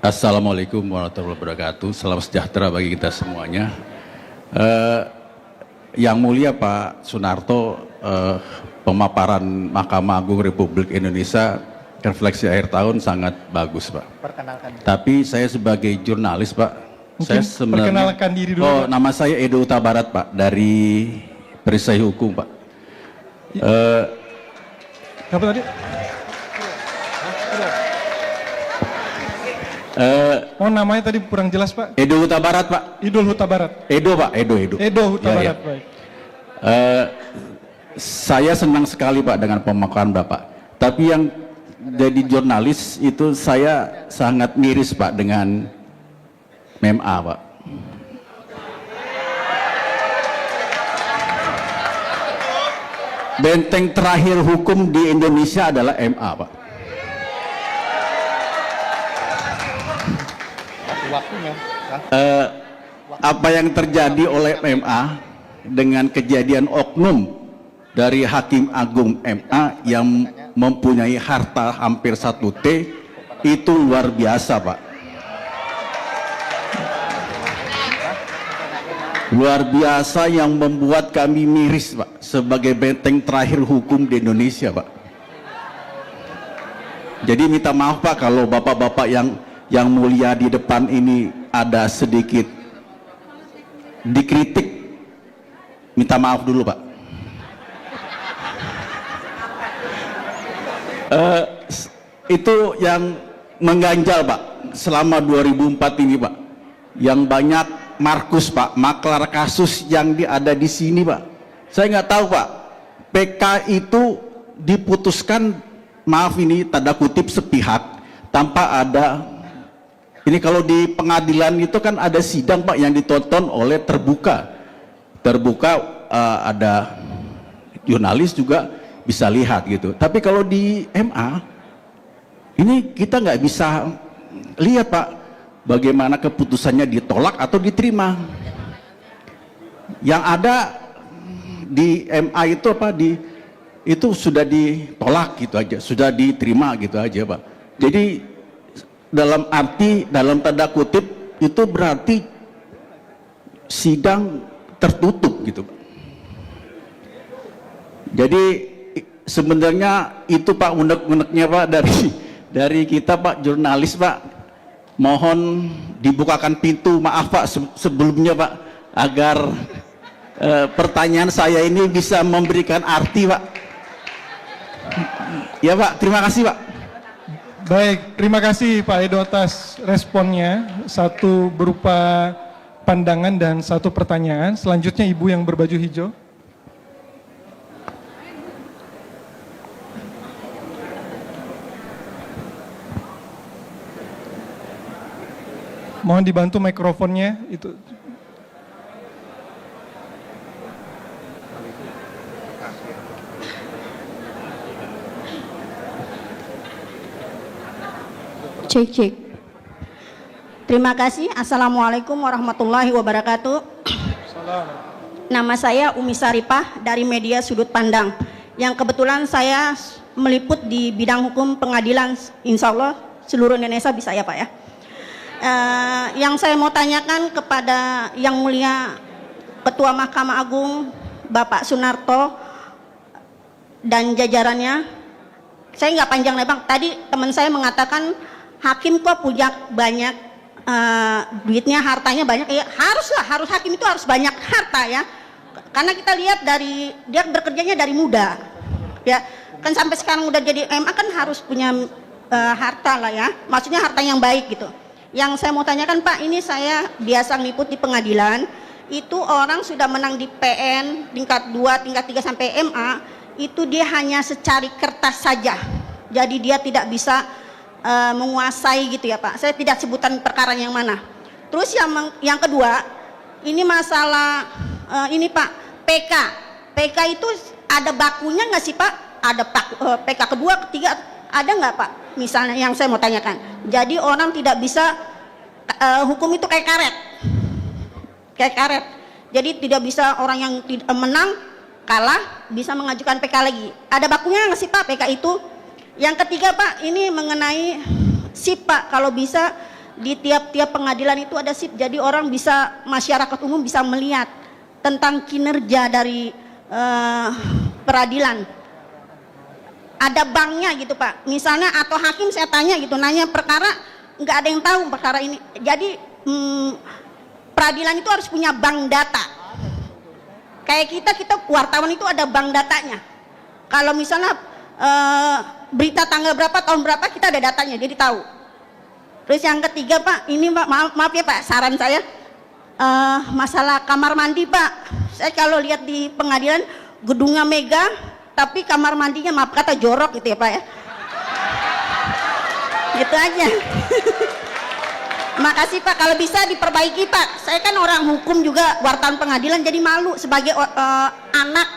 Assalamualaikum warahmatullahi wabarakatuh. Salam sejahtera bagi kita semuanya. Yang mulia Pak Sunarto, pemaparan Mahkamah Agung Republik Indonesia refleksi akhir tahun sangat bagus, Pak. Perkenalkan. Tapi saya sebagai jurnalis, Pak, Mungkin saya sebenarnya perkenalkan diri dulu, Pak. nama saya Edo Utabarat, Pak, dari Perisai Hukum, Pak. Apa tadi? Oh, namanya tadi kurang jelas, Pak. Edo Huta Barat, Pak. Idul Huta Barat. Edo, Pak. Edo. Edo Huta Ya, ya. Barat, baik. Saya senang sekali, Pak, dengan pemaparan Bapak. Tapi yang jadi jurnalis itu saya sangat miris, Pak, dengan MMA, Pak. Benteng terakhir hukum di Indonesia adalah MA, Pak. Waktunya. Apa yang terjadi oleh MA dengan kejadian oknum dari Hakim Agung MA yang mempunyai harta hampir 1 T itu luar biasa, Pak. Luar biasa yang membuat kami miris, Pak, sebagai benteng terakhir hukum di Indonesia, Pak. Jadi minta maaf, Pak, kalau bapak-bapak yang mulia di depan ini ada sedikit dikritik, minta maaf dulu, Pak. Itu yang mengganjal, Pak, selama 2004 ini, Pak, yang banyak Markus, Pak, maklar kasus yang ada di sini, Pak. Saya nggak tahu, Pak, PK itu diputuskan, maaf ini tanda kutip, sepihak tanpa ada. Ini kalau di pengadilan itu kan ada sidang, Pak, yang ditonton oleh terbuka, ada jurnalis juga bisa lihat gitu. Tapi kalau di MA ini kita nggak bisa lihat, Pak, bagaimana keputusannya ditolak atau diterima. Yang ada di MA itu apa, itu sudah ditolak gitu aja, sudah diterima gitu aja, Pak. Jadi dalam arti, dalam tanda kutip, itu berarti sidang tertutup gitu, Pak. Jadi sebenarnya itu, Pak, unek-uneknya, Pak, dari kita, Pak, jurnalis, Pak. Mohon dibukakan pintu, maaf, Pak, sebelumnya, Pak, agar pertanyaan saya ini bisa memberikan arti, Pak. Ya, Pak, terima kasih, Pak. Baik, terima kasih Pak Edo atas responnya. Satu berupa pandangan dan satu pertanyaan. Selanjutnya Ibu yang berbaju hijau. Mohon dibantu mikrofonnya itu. Cek. Terima kasih. Assalamualaikum warahmatullahi wabarakatuh. Salam. Nama saya Umi Saripah dari media Sudut Pandang, yang kebetulan saya meliput di bidang hukum pengadilan. Insya Allah seluruh Indonesia bisa ya, Pak, ya. Yang saya mau tanyakan kepada yang mulia Ketua Mahkamah Agung Bapak Sunarto dan jajarannya, saya nggak panjang lebar. Tadi teman saya mengatakan hakim kok punya banyak duitnya, hartanya banyak. Ya harus hakim itu harus banyak harta, ya, karena kita lihat dari dia bekerjanya dari muda, ya kan, sampai sekarang udah jadi MA kan harus punya harta lah, ya, maksudnya harta yang baik gitu. Yang saya mau tanyakan, Pak, ini saya biasa ngeliput di pengadilan, itu orang sudah menang di PN tingkat 2, tingkat 3 sampai MA, itu dia hanya secari kertas saja, jadi dia tidak bisa menguasai gitu, ya, Pak. Saya tidak sebutan perkara yang mana. Terus yang kedua, ini masalah ini, Pak, PK itu ada bakunya nggak sih, Pak? Ada PK kedua, ketiga, ada nggak, Pak? Misalnya yang saya mau tanyakan, jadi orang tidak bisa hukum itu kayak karet, jadi tidak bisa orang yang menang kalah bisa mengajukan PK lagi. Ada bakunya nggak sih, Pak, PK itu? Yang ketiga, Pak, ini mengenai SIP, Pak, kalau bisa di tiap-tiap pengadilan itu ada SIP, jadi orang bisa, masyarakat umum bisa melihat tentang kinerja dari peradilan. Ada banknya gitu Pak, misalnya, atau hakim saya tanya gitu, nanya perkara, nggak ada yang tahu perkara ini. Jadi peradilan itu harus punya bank data. Kayak kita wartawan itu ada bank datanya. Kalau misalnya berita tanggal berapa, tahun berapa, kita ada datanya, jadi tahu. Terus yang ketiga Pak, ini Pak, maaf ya Pak, saran saya, masalah kamar mandi Pak. Saya kalau lihat di pengadilan, gedungnya megah, tapi kamar mandinya maaf kata jorok gitu ya Pak ya. Gitu aja. Makasih Pak, kalau bisa diperbaiki Pak. Saya kan orang hukum juga, wartawan pengadilan, jadi malu sebagai anak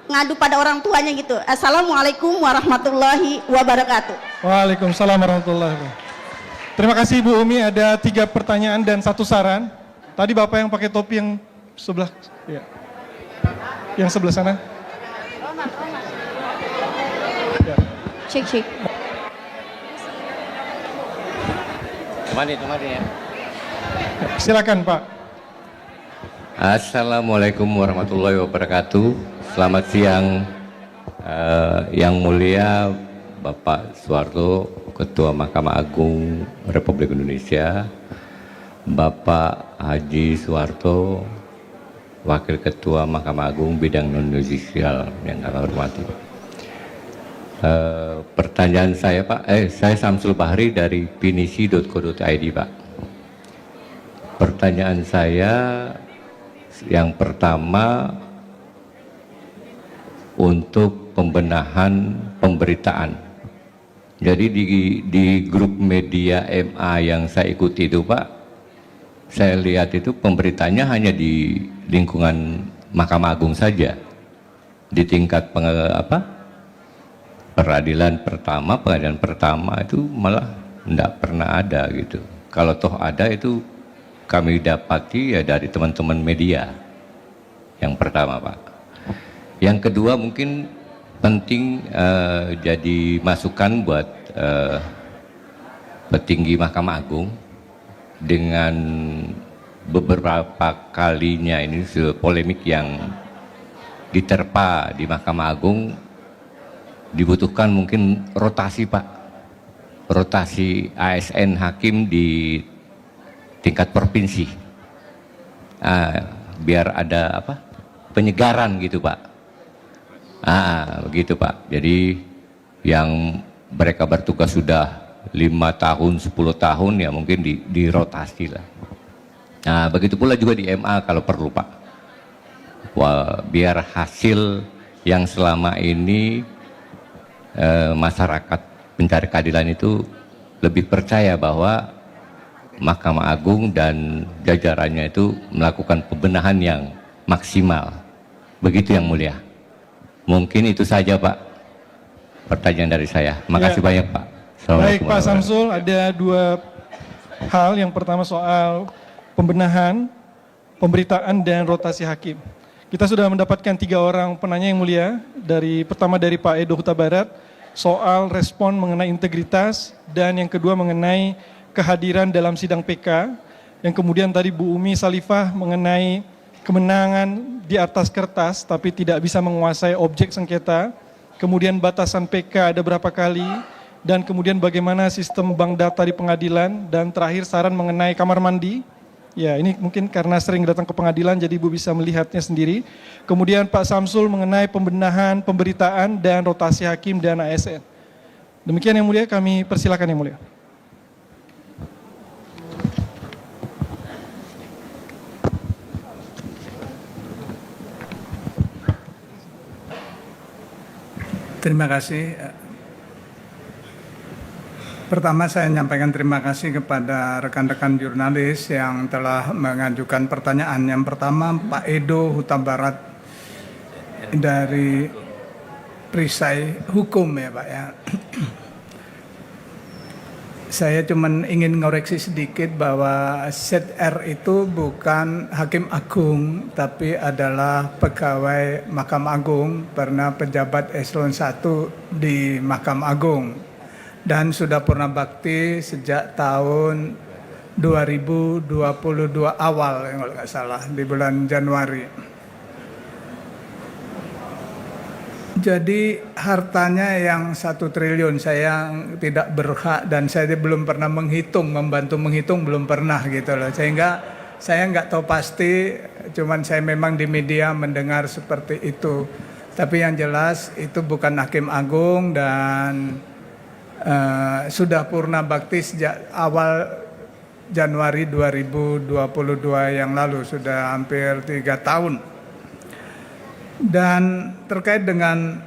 ngadu pada orang tuanya gitu. Assalamualaikum warahmatullahi wabarakatuh. Waalaikumsalam warahmatullahi wabarakatuh. Terima kasih Bu Umi, ada 3 pertanyaan dan 1 saran. Tadi Bapak yang pakai topi yang sebelah, ya. Yang sebelah sana. Ya. Cek. Temani ya. Silakan Pak. Assalamualaikum warahmatullahi wabarakatuh. Selamat siang, yang mulia Bapak Soeharto, Ketua Mahkamah Agung Republik Indonesia, Bapak Haji Soeharto, Wakil Ketua Mahkamah Agung bidang non-yudisial yang kami hormati. Pertanyaan saya Pak, saya Samsul Bahri dari pinisi.co.id Pak. Pertanyaan saya yang pertama untuk pembenahan pemberitaan. Jadi di grup media MA yang saya ikuti itu Pak, saya lihat itu pemberitaannya hanya di lingkungan Mahkamah Agung saja. Di tingkat pengadilan pertama itu malah tidak pernah ada gitu. Kalau toh ada itu kami dapati ya dari teman-teman media. Yang pertama Pak. Yang kedua mungkin penting jadi masukan buat petinggi Mahkamah Agung dengan beberapa kalinya ini polemik yang diterpa di Mahkamah Agung, dibutuhkan mungkin rotasi Pak, rotasi ASN hakim di tingkat provinsi, biar ada penyegaran gitu Pak. Begitu Pak. Jadi yang mereka bertugas sudah 5 tahun, 10 tahun ya mungkin dirotasi lah. Nah begitu pula juga di MA kalau perlu Pak. Biar hasil yang selama ini masyarakat pencari keadilan itu lebih percaya bahwa Mahkamah Agung dan jajarannya itu melakukan pembenahan yang maksimal. Begitu yang mulia. Mungkin itu saja Pak pertanyaan dari saya. Makasih banyak Pak. Baik Pak Samsul, ada 2 hal. Yang pertama soal pembenahan, pemberitaan dan rotasi hakim. Kita sudah mendapatkan 3 orang penanya yang mulia. Pertama dari Pak Edo Huta Barat soal respon mengenai integritas, dan yang kedua mengenai kehadiran dalam sidang PK. Yang kemudian tadi Bu Umi Salifah mengenai kemenangan di atas kertas tapi tidak bisa menguasai objek sengketa, kemudian batasan PK ada berapa kali, dan kemudian bagaimana sistem bank data di pengadilan, dan terakhir saran mengenai kamar mandi. Ya, ini mungkin karena sering datang ke pengadilan jadi Ibu bisa melihatnya sendiri. Kemudian Pak Samsul mengenai pembenahan, pemberitaan dan rotasi hakim dan ASN. Demikian yang mulia, kami persilakan yang mulia. Terima kasih. Pertama saya menyampaikan terima kasih kepada rekan-rekan jurnalis yang telah mengajukan pertanyaan. Yang pertama Pak Edo Huta Barat dari Perisai Hukum ya Pak ya. Saya cuma ingin ngoreksi sedikit bahwa ZR itu bukan Hakim Agung, tapi adalah pegawai Mahkamah Agung, pernah pejabat eselon 1 di Mahkamah Agung, dan sudah purna bakti sejak tahun 2022 awal kalau nggak salah, di bulan Januari. Jadi hartanya yang 1 triliun saya tidak berhak dan saya belum pernah menghitung, membantu menghitung belum pernah gitu loh. Sehingga saya nggak tahu pasti, cuman saya memang di media mendengar seperti itu. Tapi yang jelas itu bukan Hakim Agung dan sudah purna bakti sejak awal Januari 2022 yang lalu, sudah hampir 3 tahun. Dan terkait dengan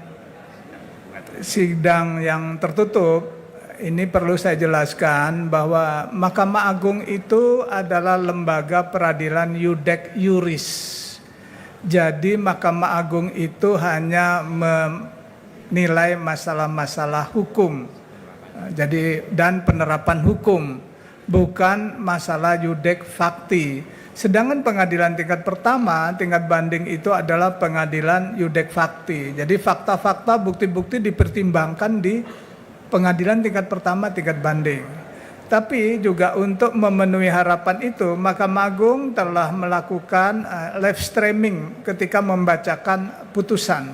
sidang yang tertutup, ini perlu saya jelaskan bahwa Mahkamah Agung itu adalah lembaga peradilan iudek iuris. Jadi Mahkamah Agung itu hanya menilai masalah-masalah hukum. Jadi dan penerapan hukum, bukan masalah iudek fakti. Sedangkan pengadilan tingkat pertama, tingkat banding itu adalah pengadilan iudek fakti. Jadi fakta-fakta, bukti-bukti dipertimbangkan di pengadilan tingkat pertama, tingkat banding. Tapi juga untuk memenuhi harapan itu, Mahkamah Agung telah melakukan live streaming ketika membacakan putusan.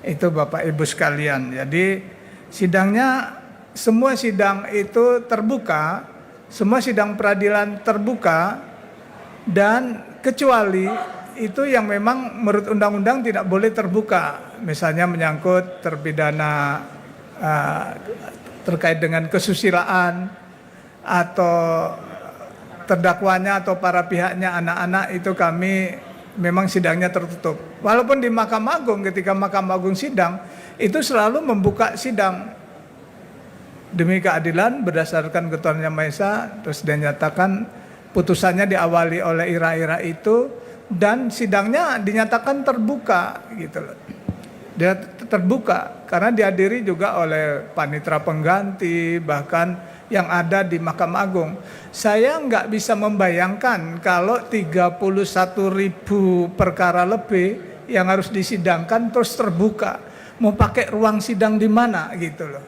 Itu Bapak Ibu sekalian. Jadi sidangnya, semua sidang itu terbuka, semua sidang peradilan terbuka, dan kecuali itu yang memang menurut undang-undang tidak boleh terbuka. Misalnya menyangkut terpidana terkait dengan kesusilaan, atau terdakwanya atau para pihaknya anak-anak, itu kami memang sidangnya tertutup. Walaupun di Mahkamah Agung ketika Mahkamah Agung sidang itu selalu membuka sidang demi keadilan berdasarkan ketuhanan Yang Maha Esa, terus dinyatakan putusannya diawali oleh ira-ira itu dan sidangnya dinyatakan terbuka gitu loh. Dia terbuka karena dihadiri juga oleh panitera pengganti, bahkan yang ada di Mahkamah Agung. Saya nggak bisa membayangkan kalau 31.000 perkara lebih yang harus disidangkan terus terbuka. Mau pakai ruang sidang di mana gitu loh.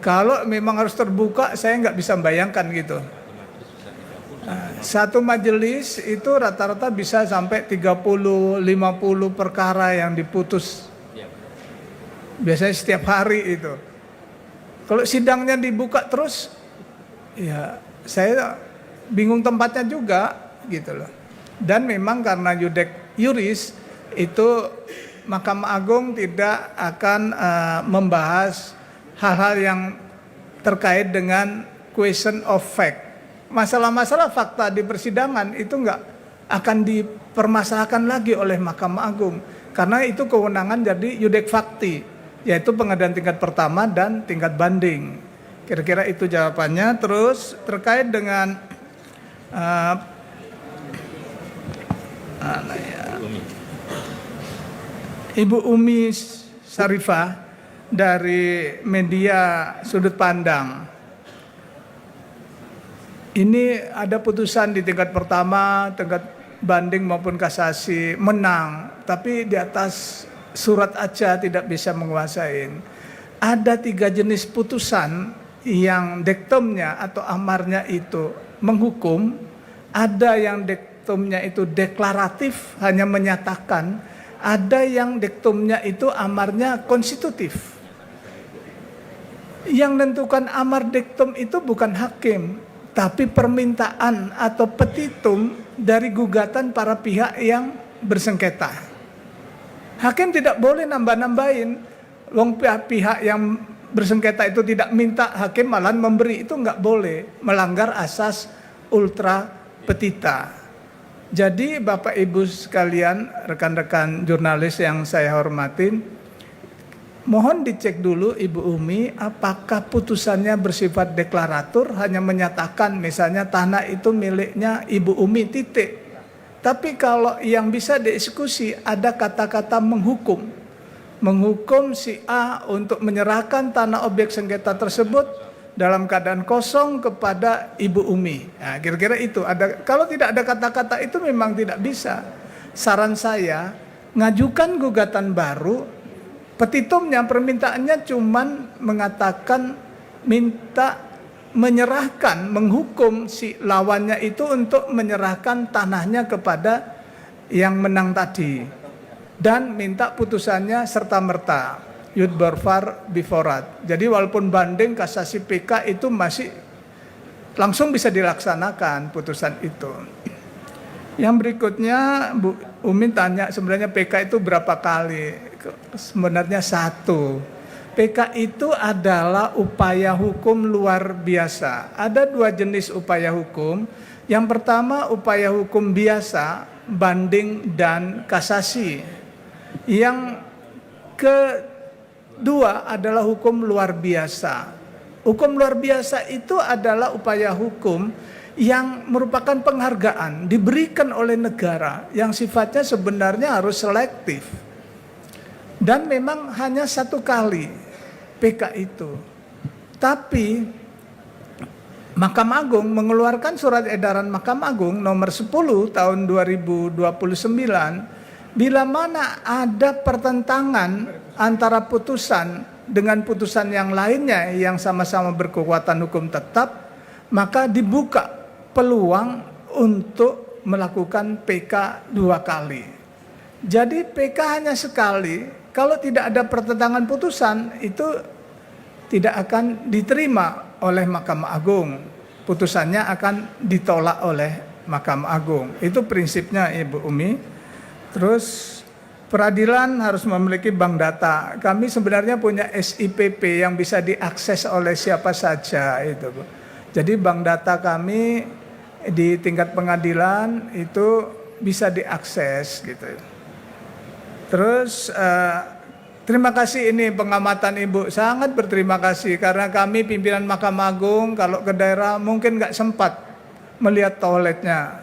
Kalau memang harus terbuka, saya nggak bisa membayangkan gitu. Satu majelis itu rata-rata bisa sampai 30-50 perkara yang diputus. Biasanya setiap hari itu. Kalau sidangnya dibuka terus, ya saya bingung tempatnya juga gitu loh. Dan memang karena iudek iuris itu Mahkamah Agung tidak akan membahas hal-hal yang terkait dengan question of fact. Masalah-masalah fakta di persidangan itu nggak akan dipermasalahkan lagi oleh Mahkamah Agung. Karena itu kewenangan jadi iudek fakti, yaitu pengadilan tingkat pertama dan tingkat banding. Kira-kira itu jawabannya. Terus terkait dengan Ibu Umi Sarifah dari media Sudut Pandang. Ini ada putusan di tingkat pertama, tingkat banding maupun kasasi menang, tapi di atas surat aja tidak bisa menguasai. Ada 3 jenis putusan yang dektumnya atau amarnya itu menghukum, ada yang dektumnya itu deklaratif hanya menyatakan, ada yang dektumnya itu amarnya konstitutif. Yang menentukan amar dektum itu bukan hakim, tapi permintaan atau petitum dari gugatan para pihak yang bersengketa. Hakim tidak boleh nambah-nambahin. Wong pihak yang bersengketa itu tidak minta, hakim malah memberi, itu nggak boleh, melanggar asas ultra petita. Jadi Bapak Ibu sekalian, rekan-rekan jurnalis yang saya hormatin, mohon dicek dulu Ibu Umi apakah putusannya bersifat deklaratur, hanya menyatakan misalnya tanah itu miliknya Ibu Umi titik. Tapi kalau yang bisa dieksekusi ada kata-kata menghukum. Menghukum si A untuk menyerahkan tanah objek sengketa tersebut dalam keadaan kosong kepada Ibu Umi. Nah, kira-kira itu. Kalau tidak ada kata-kata itu memang tidak bisa. Saran saya, ngajukan gugatan baru. Petitumnya, permintaannya cuman mengatakan minta menyerahkan, menghukum si lawannya itu untuk menyerahkan tanahnya kepada yang menang tadi dan minta putusannya serta-merta yudbarfar biforat. Jadi walaupun banding kasasi PK itu masih langsung bisa dilaksanakan putusan itu. Yang berikutnya Bu Umi tanya sebenarnya PK itu berapa kali? Sebenarnya 1. PK itu adalah upaya hukum luar biasa. Ada 2 jenis upaya hukum. Yang pertama upaya hukum biasa, banding dan kasasi. Yang kedua adalah hukum luar biasa. Hukum luar biasa itu adalah upaya hukum yang merupakan penghargaan diberikan oleh negara yang sifatnya sebenarnya harus selektif. Dan memang hanya 1 kali PK itu. Tapi Mahkamah Agung mengeluarkan surat edaran Mahkamah Agung nomor 10 tahun 2029 bila mana ada pertentangan antara putusan dengan putusan yang lainnya yang sama-sama berkekuatan hukum tetap, maka dibuka peluang untuk melakukan PK 2 kali. Jadi PK hanya sekali. Kalau tidak ada pertentangan putusan, itu tidak akan diterima oleh Mahkamah Agung. Putusannya akan ditolak oleh Mahkamah Agung. Itu prinsipnya Ibu Umi. Terus peradilan harus memiliki bank data. Kami sebenarnya punya SIPP yang bisa diakses oleh siapa saja itu, Bu. Jadi bank data kami di tingkat pengadilan itu bisa diakses gitu. Terus terima kasih ini pengamatan Ibu, sangat berterima kasih karena kami pimpinan Mahkamah Agung kalau ke daerah mungkin nggak sempat melihat toiletnya.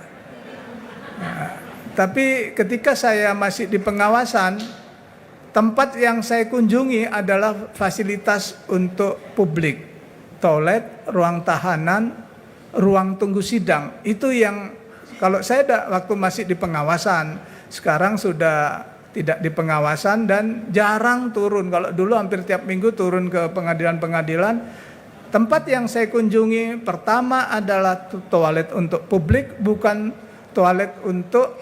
Nah, tapi ketika saya masih di pengawasan, tempat yang saya kunjungi adalah fasilitas untuk publik, toilet, ruang tahanan, ruang tunggu sidang. Itu yang kalau saya waktu masih di pengawasan, sekarang sudah tidak di pengawasan dan jarang turun. Kalau dulu hampir tiap minggu turun ke pengadilan-pengadilan. Tempat yang saya kunjungi pertama adalah toilet untuk publik, bukan toilet untuk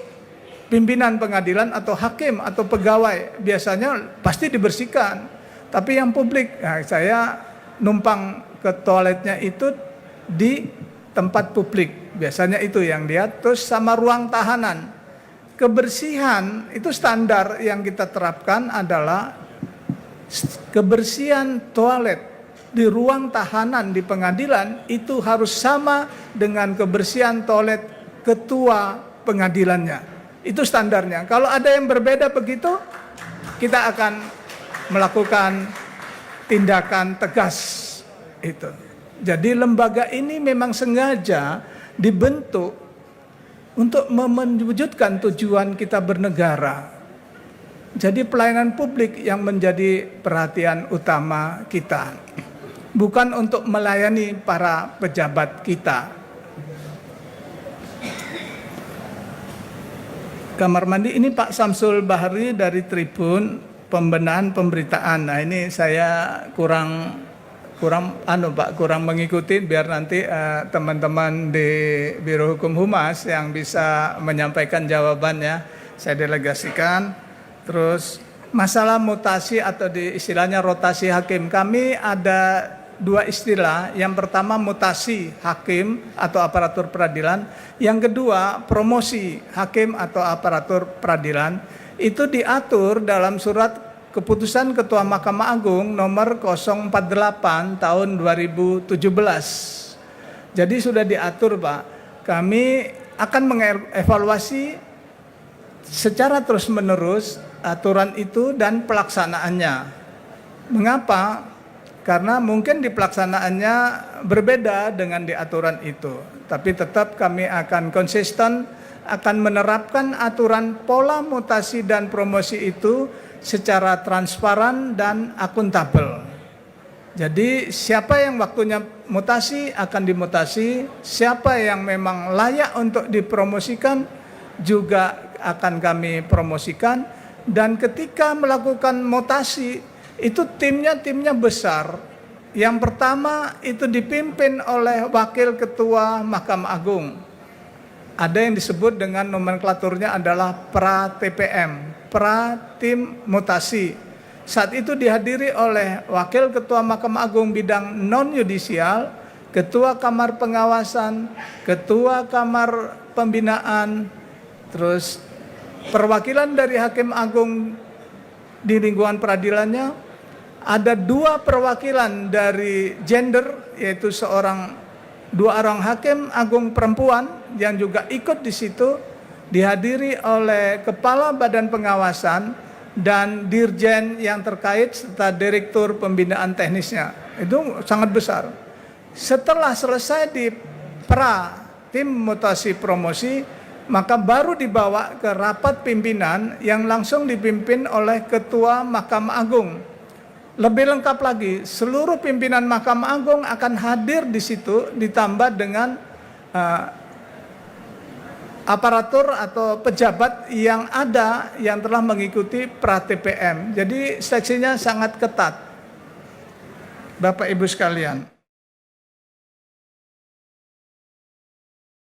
pimpinan pengadilan atau hakim atau pegawai. Biasanya pasti dibersihkan. Tapi yang publik, nah, saya numpang ke toiletnya itu di tempat publik. Biasanya itu yang lihat. Terus sama ruang tahanan. Kebersihan itu standar yang kita terapkan adalah kebersihan toilet di ruang tahanan di pengadilan itu harus sama dengan kebersihan toilet ketua pengadilannya. Itu standarnya. Kalau ada yang berbeda begitu, kita akan melakukan tindakan tegas itu. Jadi lembaga ini memang sengaja dibentuk untuk mewujudkan tujuan kita bernegara. Jadi pelayanan publik yang menjadi perhatian utama kita. Bukan untuk melayani para pejabat kita. Kamar mandi ini Pak Samsul Bahri dari Tribun Pembenahan Pemberitaan. Nah ini saya kurang mengikuti biar nanti teman-teman di Biro Hukum Humas yang bisa menyampaikan jawabannya saya delegasikan. Terus masalah mutasi atau istilahnya rotasi hakim, kami ada 2 istilah. Yang pertama mutasi hakim atau aparatur peradilan, yang kedua promosi hakim atau aparatur peradilan. Itu diatur dalam surat Keputusan Ketua Mahkamah Agung nomor 048 tahun 2017. Jadi sudah diatur, Pak. Kami akan mengevaluasi secara terus-menerus aturan itu dan pelaksanaannya. Mengapa? Karena mungkin di pelaksanaannya berbeda dengan di aturan itu. Tapi tetap kami akan konsisten, akan menerapkan aturan pola mutasi dan promosi itu secara transparan dan akuntabel. Jadi siapa yang waktunya mutasi akan dimutasi, siapa yang memang layak untuk dipromosikan juga akan kami promosikan. Dan ketika melakukan mutasi itu timnya besar, Yang pertama itu dipimpin oleh Wakil Ketua Mahkamah Agung. Ada yang disebut dengan nomenklaturnya adalah pra-TPM, pra-tim mutasi. Saat itu dihadiri oleh Wakil Ketua Mahkamah Agung bidang non-yudisial, Ketua Kamar Pengawasan, Ketua Kamar Pembinaan, terus perwakilan dari Hakim Agung di lingkungan peradilannya. Ada 2 perwakilan dari gender, yaitu dua orang hakim agung perempuan yang juga ikut di situ, dihadiri oleh Kepala Badan Pengawasan dan Dirjen yang terkait serta Direktur Pembinaan Teknisnya. Itu sangat besar. Setelah selesai di tim mutasi promosi, maka baru dibawa ke rapat pimpinan yang langsung dipimpin oleh Ketua Mahkamah Agung. Lebih lengkap lagi, seluruh pimpinan Mahkamah Agung akan hadir di situ, ditambah dengan aparatur atau pejabat yang ada yang telah mengikuti pra-TPM. Jadi seleksinya sangat ketat, Bapak Ibu sekalian.